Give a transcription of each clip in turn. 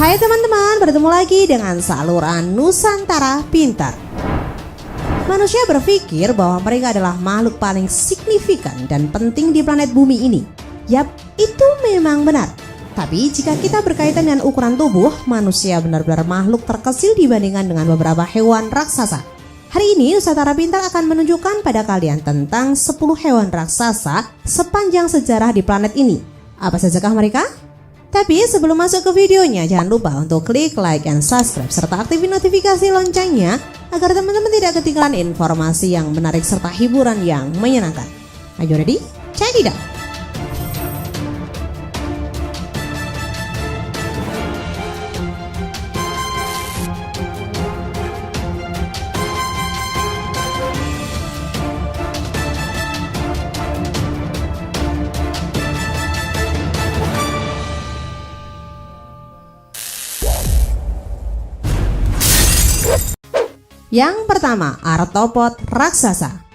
Hai teman-teman, bertemu lagi dengan saluran Nusantara Pintar. Manusia berpikir bahwa mereka adalah makhluk paling signifikan dan penting di planet bumi ini. Yap, itu memang benar. Tapi jika kita berkaitan dengan ukuran tubuh, manusia benar-benar makhluk terkecil dibandingkan dengan beberapa hewan raksasa. Hari ini Nusantara Pintar akan menunjukkan pada kalian tentang 10 hewan raksasa sepanjang sejarah di planet ini. Apa sajakah mereka? Tapi sebelum masuk ke videonya, jangan lupa untuk klik like and subscribe serta aktifin notifikasi loncengnya agar teman-teman tidak ketinggalan informasi yang menarik serta hiburan yang menyenangkan. Are you ready? Check it out! Yang pertama, arthropod raksasa.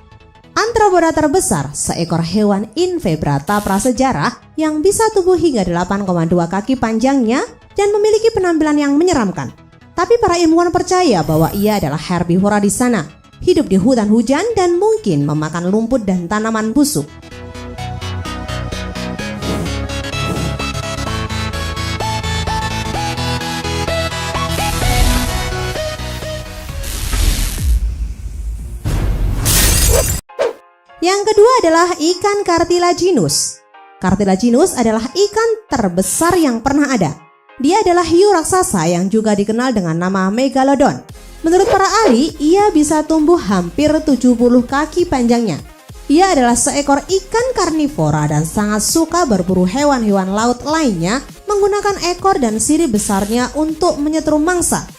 Arthropoda terbesar, seekor hewan invertebrata prasejarah yang bisa tumbuh hingga 8,2 kaki panjangnya dan memiliki penampilan yang menyeramkan. Tapi para ilmuwan percaya bahwa ia adalah herbivora di sana, hidup di hutan hujan dan mungkin memakan lumpur dan tanaman busuk. Yang kedua adalah ikan Cartilaginus. Cartilaginus adalah ikan terbesar yang pernah ada. Dia adalah hiu raksasa yang juga dikenal dengan nama Megalodon. Menurut para ahli, ia bisa tumbuh hampir 70 kaki panjangnya. Ia adalah seekor ikan karnivora dan sangat suka berburu hewan-hewan laut lainnya menggunakan ekor dan sirip besarnya untuk menyetrum mangsa.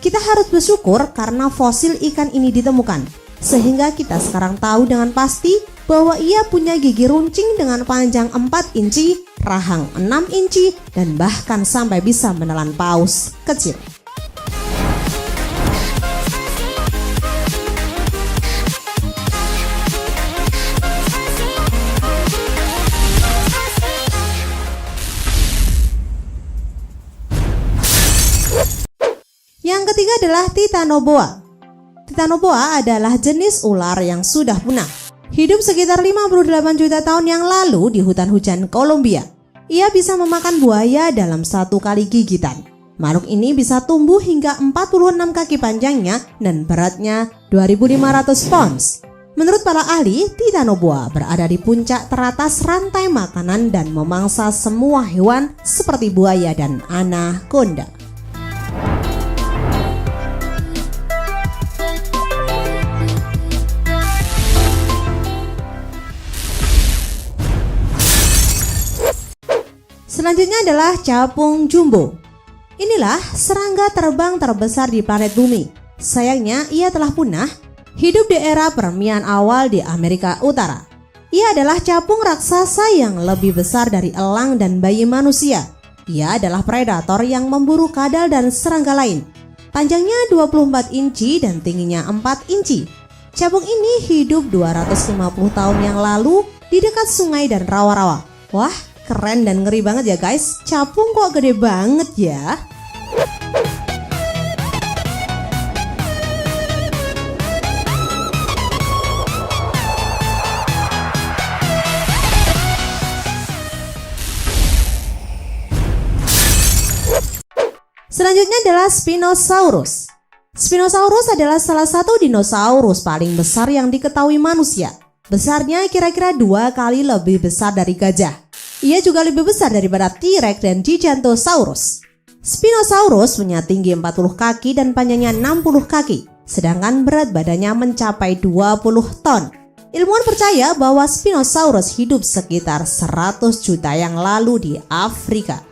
Kita harus bersyukur karena fosil ikan ini ditemukan. Sehingga kita sekarang tahu dengan pasti bahwa ia punya gigi runcing dengan panjang 4 inci, rahang 6 inci, dan bahkan sampai bisa menelan paus kecil. Yang ketiga adalah Titanoboa. Titanoboa adalah jenis ular yang sudah punah. Hidup sekitar 58 juta tahun yang lalu di hutan hujan Kolombia. Ia bisa memakan buaya dalam satu kali gigitan. Makhluk ini bisa tumbuh hingga 46 kaki panjangnya dan beratnya 2.500 pounds. Menurut para ahli, Titanoboa berada di puncak teratas rantai makanan dan memangsa semua hewan seperti buaya dan anaconda. Selanjutnya adalah capung jumbo. Inilah serangga terbang terbesar di planet bumi. Sayangnya ia telah punah. Hidup di era Permian awal di Amerika Utara. Ia adalah capung raksasa yang lebih besar dari elang dan bayi manusia. Ia adalah predator yang memburu kadal dan serangga lain. Panjangnya 24 inci dan tingginya 4 inci. Capung ini hidup 250 tahun yang lalu di dekat sungai dan rawa-rawa. Wah, keren dan ngeri banget ya guys. Capung kok gede banget ya. Selanjutnya adalah Spinosaurus. Spinosaurus adalah salah satu dinosaurus paling besar yang diketahui manusia. Besarnya kira-kira 2 kali lebih besar dari gajah. Ia juga lebih besar daripada T-Rex dan Gigantosaurus. Spinosaurus punya tinggi 40 kaki dan panjangnya 60 kaki, sedangkan berat badannya mencapai 20 ton. Ilmuwan percaya bahwa Spinosaurus hidup sekitar 100 juta yang lalu di Afrika.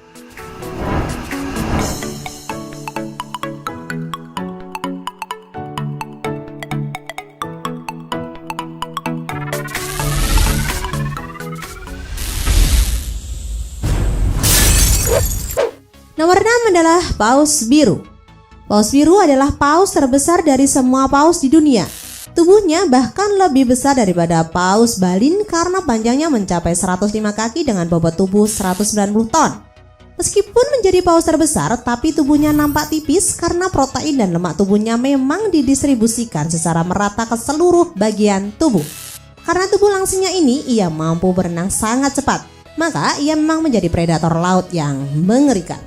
Nomor 6 adalah paus biru. Paus biru adalah paus terbesar dari semua paus di dunia. Tubuhnya bahkan lebih besar daripada paus balin karena panjangnya mencapai 105 kaki dengan bobot tubuh 190 ton. Meskipun menjadi paus terbesar, tapi tubuhnya nampak tipis karena protein dan lemak tubuhnya memang didistribusikan secara merata ke seluruh bagian tubuh. Karena tubuh langsingnya ini, ia mampu berenang sangat cepat, maka ia memang menjadi predator laut yang mengerikan.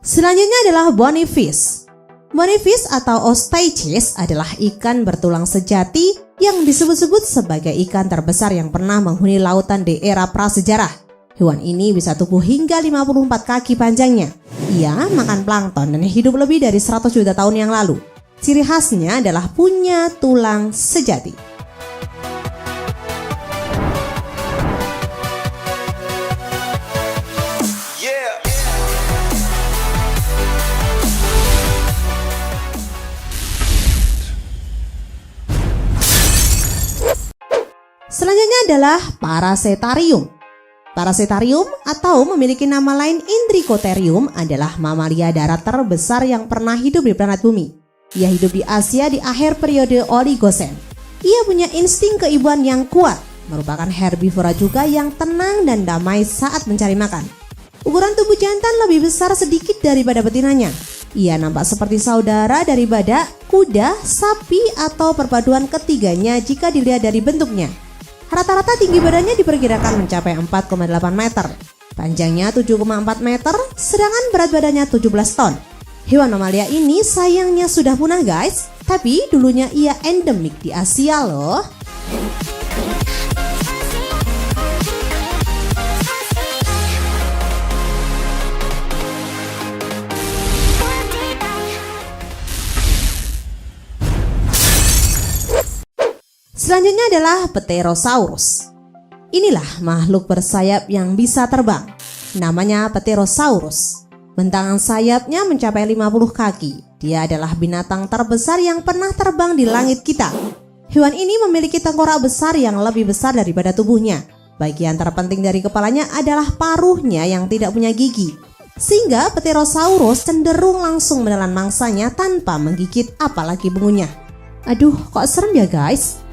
Selanjutnya adalah bony fish. Bony fish atau osteichthyes adalah ikan bertulang sejati yang disebut-sebut sebagai ikan terbesar yang pernah menghuni lautan di era prasejarah. Hewan ini bisa tumbuh hingga 54 kaki panjangnya. Ia makan plankton dan hidup lebih dari 100 juta tahun yang lalu. Ciri khasnya adalah punya tulang sejati. Selanjutnya adalah Paraceterium. Paraceterium atau memiliki nama lain Indricotherium adalah mamalia darat terbesar yang pernah hidup di planet bumi. Ia hidup di Asia di akhir periode Oligocene. Ia punya insting keibuan yang kuat, merupakan herbivora juga yang tenang dan damai saat mencari makan. Ukuran tubuh jantan lebih besar sedikit daripada betinanya. Ia nampak seperti saudara dari badak, kuda, sapi, atau perpaduan ketiganya jika dilihat dari bentuknya. Rata-rata tinggi badannya diperkirakan mencapai 4,8 meter, panjangnya 7,4 meter, sedangkan berat badannya 17 ton. Hewan mamalia ini sayangnya sudah punah guys, tapi dulunya ia endemik di Asia loh. Selanjutnya adalah Pterosaurus. Inilah makhluk bersayap yang bisa terbang. Namanya Pterosaurus. Bentangan sayapnya mencapai 50 kaki. Dia adalah binatang terbesar yang pernah terbang di langit kita. Hewan ini memiliki tengkorak besar yang lebih besar daripada tubuhnya. Bagian terpenting dari kepalanya adalah paruhnya yang tidak punya gigi. Sehingga Pterosaurus cenderung langsung menelan mangsanya tanpa menggigit apalagi mengunyah. Aduh, kok serem ya guys?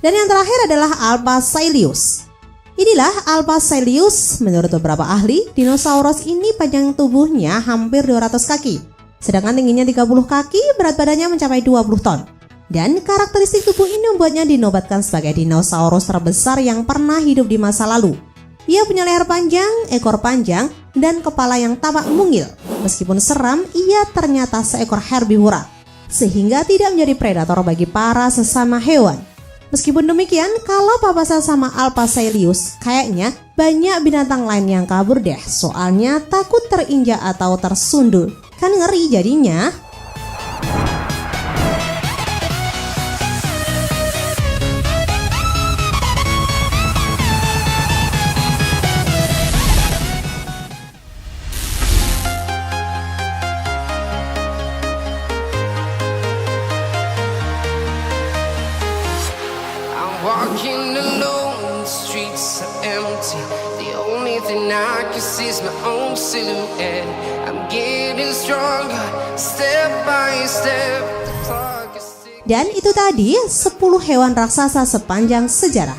Dan yang terakhir adalah Alphasailius. Inilah Alphasailius. Menurut beberapa ahli, dinosaurus ini panjang tubuhnya hampir 200 kaki. Sedangkan tingginya 30 kaki, berat badannya mencapai 20 ton. Dan karakteristik tubuh ini membuatnya dinobatkan sebagai dinosaurus terbesar yang pernah hidup di masa lalu. Ia punya leher panjang, ekor panjang, dan kepala yang tampak mungil. Meskipun seram, ia ternyata seekor herbivora, sehingga tidak menjadi predator bagi para sesama hewan. Meskipun demikian, kalau papasan sama Alphasailius, kayaknya banyak binatang lain yang kabur deh, soalnya takut terinjak atau tersundul. Kan ngeri jadinya. Walking alone, the streets are empty. The only thing I can see is my own silhouette. I'm getting stronger, step by step. The clock is ticking. Dan itu tadi 10 hewan raksasa sepanjang sejarah.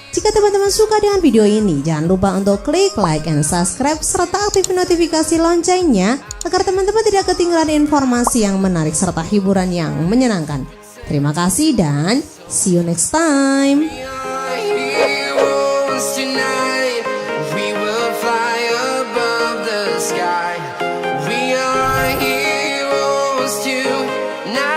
Jika teman-teman suka dengan video ini, jangan lupa untuk klik like and subscribe serta aktifkan notifikasi loncengnya agar teman-teman tidak ketinggalan informasi yang menarik serta hiburan yang menyenangkan. Terima kasih dan see you next time. We are heroes tonight. We will fly above the sky. We are heroes tonight.